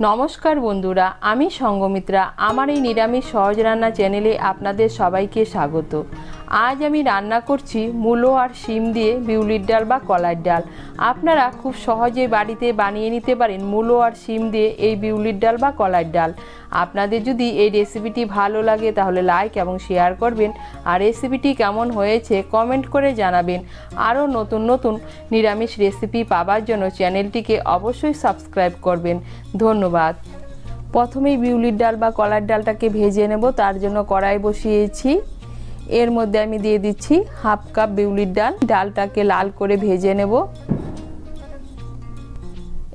নমস্কার বন্ধুরা, আমি সঙ্গমিত্রা। আমার এই নিরামিষ সহজ রান্না চ্যানেলে আপনাদের সবাইকে স্বাগত। আজ আমি রান্না করছি মূলো আর শিম দিয়ে বিউলির ডাল বা কলার ডাল। আপনারা খুব সহজে বাড়িতে বানিয়ে নিতে পারেন মূলো আর শিম দিয়ে এই বিউলির ডাল বা কলার ডাল। আপনাদের যদি এই রেসিপিটি ভালো লাগে তাহলে লাইক এবং শেয়ার করবেন, আর রেসিপিটি কেমন হয়েছে কমেন্ট করে জানাবেন। আরও নতুন নতুন নিরামিষ রেসিপি পাওয়ার জন্য চ্যানেলটিকে অবশ্যই সাবস্ক্রাইব করবেন। ধন্যবাদ। প্রথমেই বিউলির ডাল বা কলার ডালটাকে ভেজে নেব। তার জন্য কড়াই বসিয়েছি। এর মধ্যে আমি দিয়ে দিচ্ছি হাফ কাপ বিউলির ডাল। ডালটাকে লাল করে ভেজে নেব।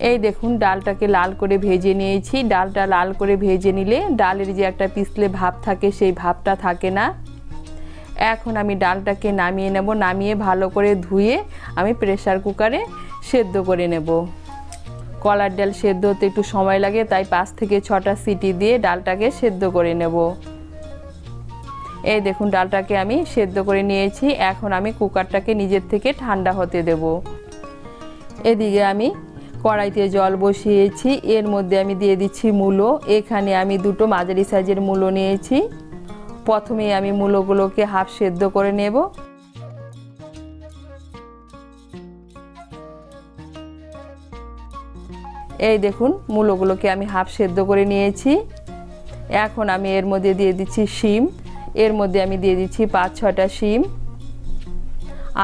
এই দেখুন, ডালটাকে লাল করে ভেজে নিয়েছি। ডালটা লাল করে ভেজে নিলে ডালের যে একটা পিছলে ভাব থাকে সেই ভাবটা থাকে না। এখন আমি ডালটাকে নামিয়ে নেব। নামিয়ে ভালো করে ধুয়ে আমি প্রেসার কুকারে সেদ্ধ করে নেব। কলার ডাল সেদ্ধ হতে একটু সময় লাগে, তাই 5 থেকে 6টা সিটি দিয়ে ডালটাকে সেদ্ধ করে নেব। এই দেখুন, ডালটাকে আমি সেদ্ধ করে নিয়েছি। এখন আমি কুকারটাকে নিজের থেকে ঠান্ডা হতে দেব। এদিকে আমি কড়াইতে জল বসিয়েছি। এর মধ্যে আমি দিয়ে দিচ্ছি মূলো। এখানে আমি দুটো মাঝারি সাইজের মূলো নিয়েছি। প্রথমে আমি মূলোগুলোকে হাফ সেদ্ধ করে নেব। এই দেখুন, মূলোগুলোকে আমি হাফ সেদ্ধ করে নিয়েছি। এখন আমি এর মধ্যে দিয়ে দিচ্ছি শিম। এর মধ্যে আমি দিয়ে দিচ্ছি 5-6টা শিম,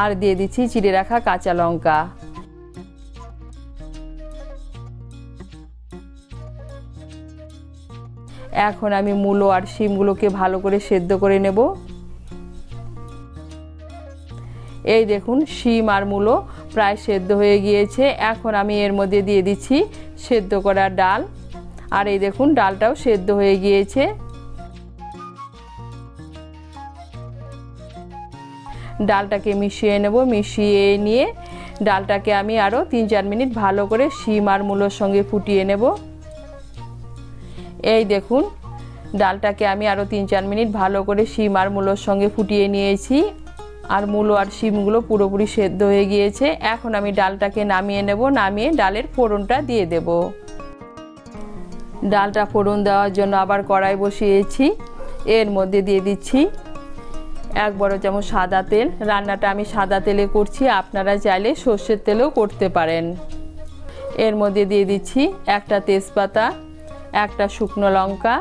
আর দিয়ে দিচ্ছি চিড়ে রাখা কাঁচা লঙ্কা। এখন আমি মূলো আর শিমগুলোকে ভালো করে সেদ্ধ করে নেব। এই দেখুন, শিম আর মূলো প্রায় সেদ্ধ হয়ে গিয়েছে। এখন আমি এর মধ্যে দিয়ে দিচ্ছি সেদ্ধ করা ডাল। আর এই দেখুন, ডালটাও সেদ্ধ হয়ে গিয়েছে। ডালটাকে মিশিয়ে নেব। মিশিয়ে নিয়ে ডালটাকে আমি আরও 3-4 মিনিট ভালো করে শিম আর মূলোর সঙ্গে ফুটিয়ে নেব। এই দেখুন, ডালটাকে আমি আরও 3-4 মিনিট ভালো করে শিম আর মূলোর সঙ্গে ফুটিয়ে নিয়েছি। আর মূলো আর শিমগুলো পুরোপুরি সেদ্ধ হয়ে গিয়েছে। এখন আমি ডালটাকে নামিয়ে নেব। নামিয়ে ডালের ফোড়নটা দিয়ে দেব। ডালটা ফোড়ন দেওয়ার জন্য আবার কড়াই বসিয়েছি। এর মধ্যে দিয়ে দিচ্ছি 1 বড় চামচ সাদা তেল। রান্নাটা আমি সাদা তেলে করছি, আপনারা চাইলে সর্ষের তেলেও করতে পারেন। এর মধ্যে দিয়ে দিচ্ছি একটা তেজপাতা, একটা শুকনো লঙ্কা,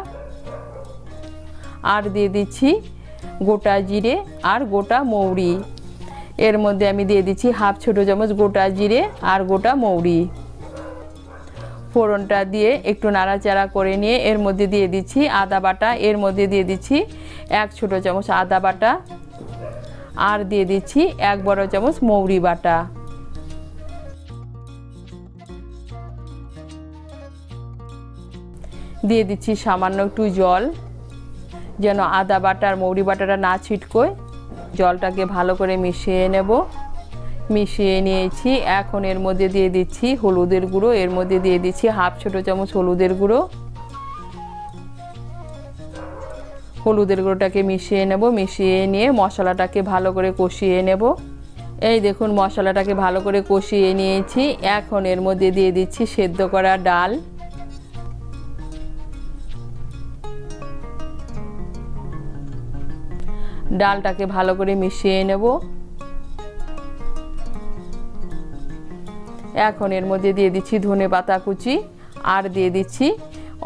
আর দিয়ে দিচ্ছি গোটা জিরে আর গোটা মৌরি। এর মধ্যে আমি দিয়ে দিচ্ছি হাফ ছোট চামচ গোটা জিরে আর গোটা মৌরি। ফোড়নটা দিয়ে একটু নাড়াচাড়া করে নিয়ে এর মধ্যে দিয়ে দিচ্ছি আদা বাটা। এর মধ্যে দিয়ে দিচ্ছি 1 ছোট চামচ আদা বাটা, আর দিয়ে দিচ্ছি 1 বড় চামচ মৌরি বাটা। দিয়ে দিচ্ছি সামান্য একটু জল, যেন আদা বাটা আর মৌরি বাটাটা না ছিটকোয়। জলটাকে ভালো করে মিশিয়ে নেব। মিশিয়ে নিয়েছি। এখন এর মধ্যে দিয়ে দিচ্ছি হলুদের গুঁড়ো। এর মধ্যে দিয়ে দিচ্ছি হাফ ছোট চামচ হলুদের গুঁড়ো। হলুদের গুঁড়োটাকে মিশিয়ে নেব। মিশিয়ে নিয়ে মশলাটাকে ভালো করে কষিয়ে নেব। এই দেখুন, মশলাটাকে ভালো করে কষিয়ে নিয়েছি। এখন এর মধ্যে দিয়ে দিচ্ছি সেদ্ধ করা ডাল। ডালটাকে ভালো করে মিশিয়ে নেব। এখন এর মধ্যে দিয়ে দিচ্ছি ধনেপাতা কুচি, আর দিয়ে দিচ্ছি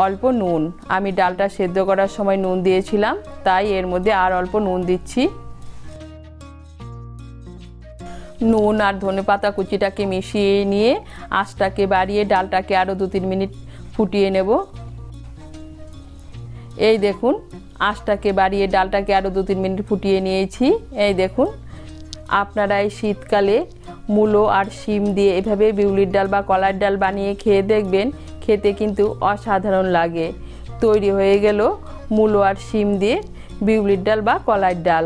অল্প নুন। আমি ডালটা সেদ্ধ করার সময় নুন দিয়েছিলাম, তাই এর মধ্যে আর অল্প নুন দিচ্ছি। নুন আর ধনেপাতা কুচিটাকে মিশিয়ে নিয়ে আঁচটাকে বাড়িয়ে ডালটাকে আরও 2-3 মিনিট ফুটিয়ে নেব। এই দেখুন, আঁচটাকে বাড়িয়ে ডালটাকে আরও 2-3 মিনিট ফুটিয়ে নিয়েছি। এই দেখুন, আপনারা এই শীতকালে মূলো আর শিম দিয়ে এভাবে বিউলির ডাল বা কলার ডাল বানিয়ে খেয়ে দেখবেন। খেতে কিন্তু অসাধারণ লাগে। তৈরি হয়ে গেল মূলো আর শিম দিয়ে বিউলির ডাল বা কলার ডাল।